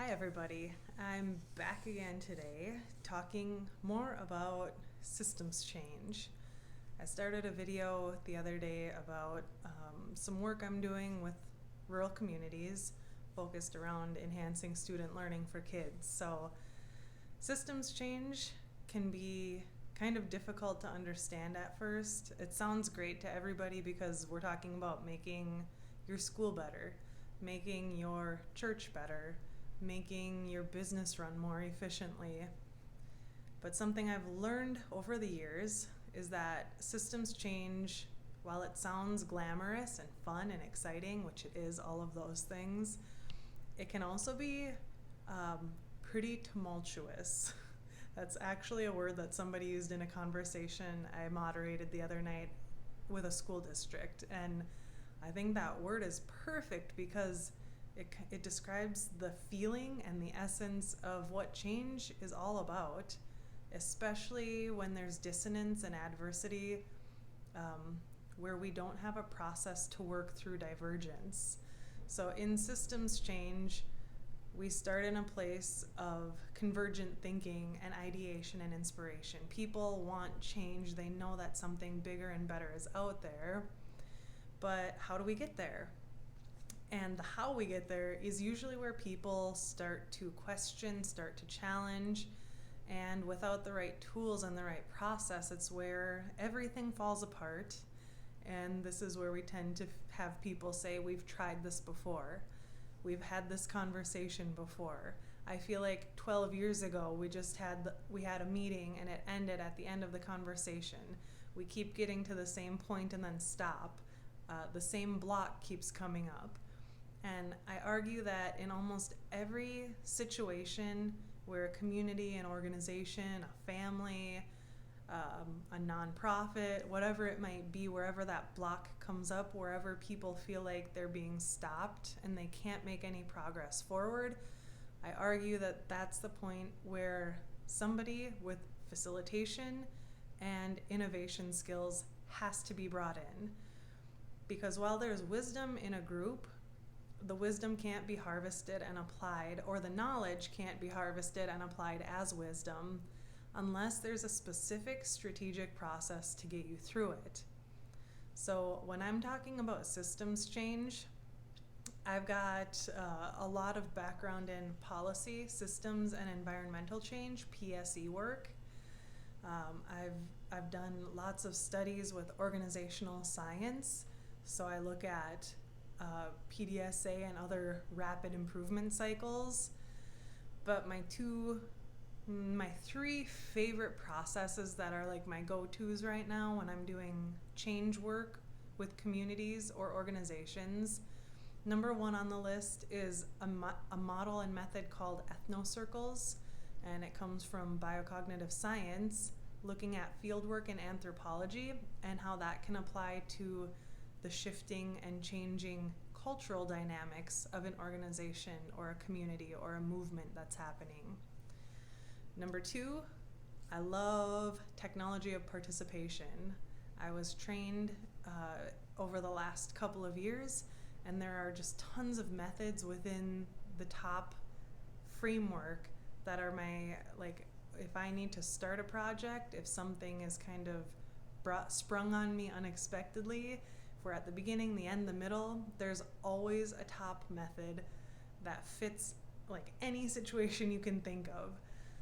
Hi everybody, I'm back again today talking more about systems change. I started a video the other day about some work I'm doing with rural communities focused around enhancing student learning for kids. So systems change can be kind of difficult to understand at first. It sounds great to everybody because we're talking about making your school better, making your church better, making your business run more efficiently. But something I've learned over the years is that systems change, while it sounds glamorous and fun and exciting, which it is all of those things, it can also be pretty tumultuous. That's actually a word that somebody used in a conversation I moderated the other night with a school district. And I think that word is perfect because it describes the feeling and the essence of what change is all about, especially when there's dissonance and adversity, where we don't have a process to work through divergence. So in systems change, we start in a place of convergent thinking and ideation and inspiration. People want change. They know that something bigger and better is out there. But how do we get there? And the how we get there is usually where people start to question, start to challenge, and without the right tools and the right process, it's where everything falls apart. And this is where we tend to have people say, we've tried this before. We've had this conversation before. I feel like 12 years ago, we had a meeting and it ended at the end of the conversation. We keep getting to the same point and then stop. The same block keeps coming up. And I argue that in almost every situation where a community, an organization, a family, a nonprofit, whatever it might be, wherever that block comes up, wherever people feel like they're being stopped and they can't make any progress forward, I argue that that's the point where somebody with facilitation and innovation skills has to be brought in. Because while there's wisdom in a group, the wisdom can't be harvested and applied, or the knowledge can't be harvested and applied as wisdom unless there's a specific strategic process to get you through it. So when I'm talking about systems change, I've got a lot of background in policy, systems, and environmental change, PSE work. I've done lots of studies with organizational science, so I look at PDSA and other rapid improvement cycles. But my three favorite processes that are like my go-tos right now when I'm doing change work with communities or organizations, number one on the list is a model and method called ethnocircles, and it comes from biocognitive science, looking at fieldwork and anthropology and how that can apply to the shifting and changing cultural dynamics of an organization or a community or a movement that's happening. Number two, I love technology of participation. I was trained over the last couple of years, and there are just tons of methods within the top framework that are if I need to start a project, if something is kind of sprung on me unexpectedly, we're at the beginning, the end, the middle, there's always a top method that fits like any situation you can think of.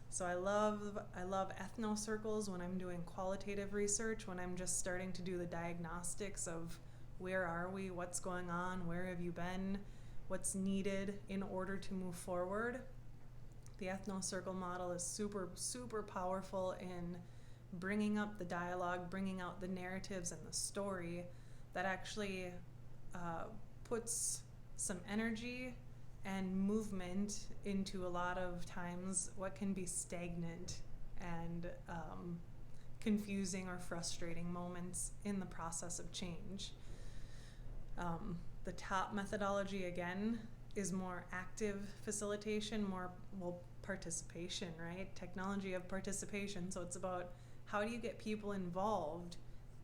So I love ethnocircles when I'm doing qualitative research, when I'm just starting to do the diagnostics of where are we, what's going on, where have you been, what's needed in order to move forward. The ethnocircle model is super, super powerful in bringing up the dialogue, bringing out the narratives and the story that actually puts some energy and movement into a lot of times what can be stagnant and confusing or frustrating moments in the process of change. The top methodology, again, is more active facilitation, more participation, right? Technology of participation. So it's about how do you get people involved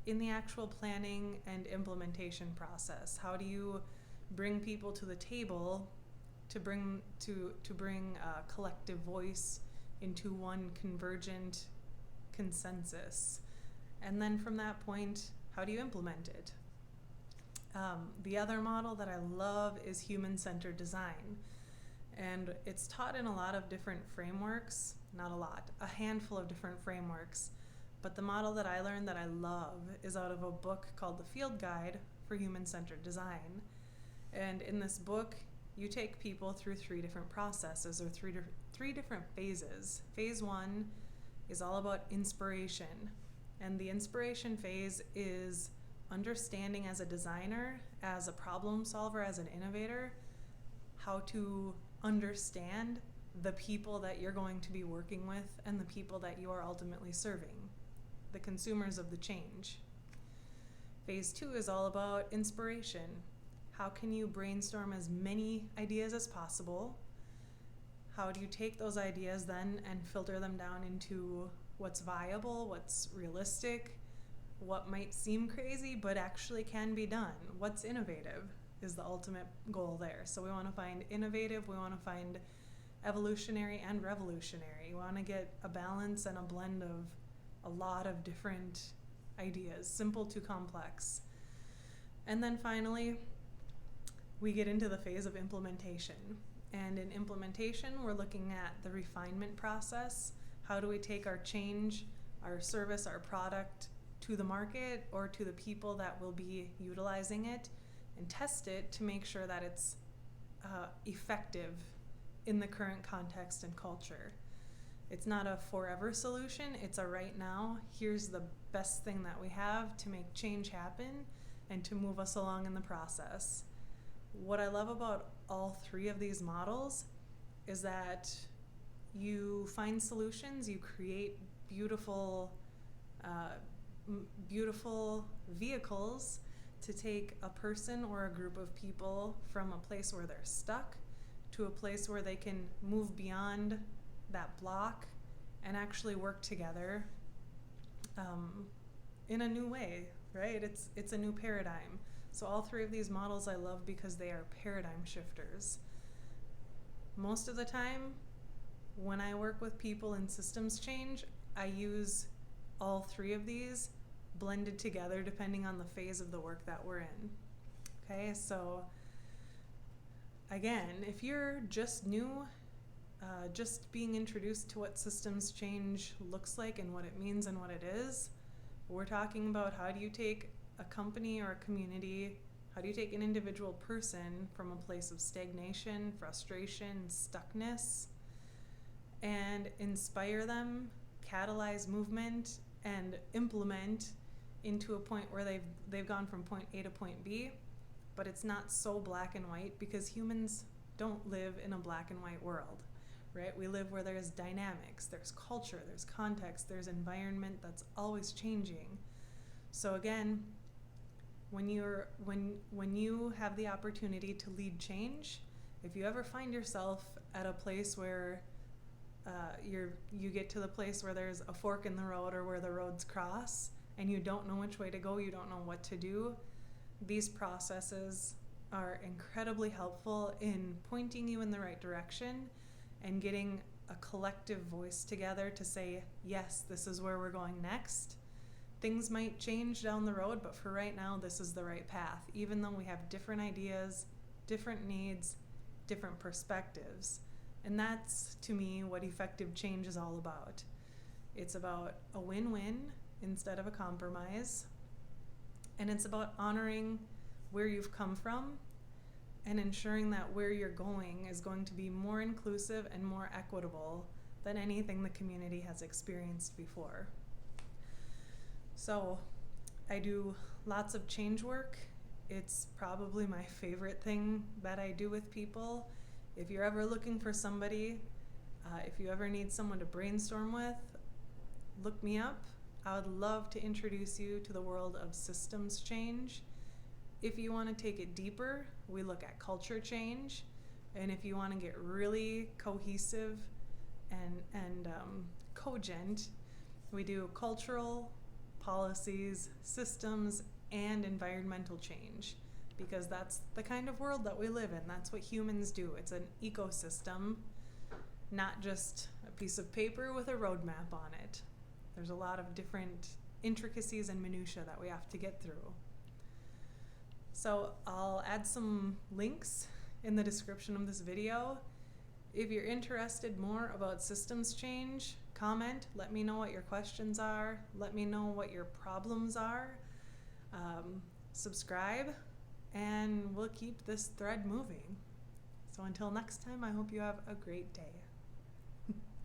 in the actual planning and implementation process? How do you bring people to the table to bring a collective voice into one convergent consensus. And then from that point, how do you implement it? The other model that I love is human-centered design. And it's taught in a lot of different frameworks, not a lot, a handful of different frameworks. But the model that I learned that I love is out of a book called The Field Guide for Human-Centered Design. And in this book, you take people through 3 different processes, or three different phases. Phase 1 is all about inspiration. And the inspiration phase is understanding as a designer, as a problem solver, as an innovator, how to understand the people that you're going to be working with and the people that you are ultimately serving, the consumers of the change. Phase 2 is all about inspiration. How can you brainstorm as many ideas as possible? How do you take those ideas then and filter them down into what's viable, what's realistic, what might seem crazy but actually can be done? What's innovative is the ultimate goal there. So we want to find innovative, we want to find evolutionary and revolutionary. We want to get a balance and a blend of a lot of different ideas, simple to complex. And then finally, we get into the phase of implementation. And in implementation, we're looking at the refinement process. How do we take our change, our service, our product to the market or to the people that will be utilizing it, and test it to make sure that it's effective in the current context and culture. It's not a forever solution, it's a right now, here's the best thing that we have to make change happen and to move us along in the process. What I love about all 3 of these models is that you find solutions, you create beautiful vehicles to take a person or a group of people from a place where they're stuck to a place where they can move beyond that block and actually work together in a new way, right? It's a new paradigm. So all 3 of these models I love because they are paradigm shifters. Most of the time, when I work with people in systems change, I use all 3 of these blended together depending on the phase of the work that we're in. Okay, so again, if you're just new, just being introduced to what systems change looks like and what it means and what it is, we're talking about how do you take a company or a community, how do you take an individual person from a place of stagnation, frustration, stuckness, and inspire them, catalyze movement, and implement into a point where they've gone from point A to point B, but it's not so black and white because humans don't live in a black and white world, right? We live where there's dynamics, there's culture, there's context, there's environment that's always changing. So again, when you have the opportunity to lead change, if you ever find yourself at a place where you get to the place where there's a fork in the road or where the roads cross and you don't know which way to go, you don't know what to do, these processes are incredibly helpful in pointing you in the right direction and getting a collective voice together to say, yes, this is where we're going next. Things might change down the road, but for right now, this is the right path, even though we have different ideas, different needs, different perspectives. And that's, to me, what effective change is all about. It's about a win-win instead of a compromise. And it's about honoring where you've come from and ensuring that where you're going is going to be more inclusive and more equitable than anything the community has experienced before. So I do lots of change work. It's probably my favorite thing that I do with people. If you're ever looking for somebody, if you ever need someone to brainstorm with, look me up. I would love to introduce you to the world of systems change. If you want to take it deeper, we look at culture change. And if you want to get really cohesive and cogent, we do cultural, policies, systems, and environmental change. because that's the kind of world that we live in. That's what humans do. It's an ecosystem, not just a piece of paper with a roadmap on it. There's a lot of different intricacies and minutiae that we have to get through. So I'll add some links in the description of this video. If you're interested more about systems change, comment, let me know what your questions are, let me know what your problems are. Subscribe, and we'll keep this thread moving. So until next time, I hope you have a great day.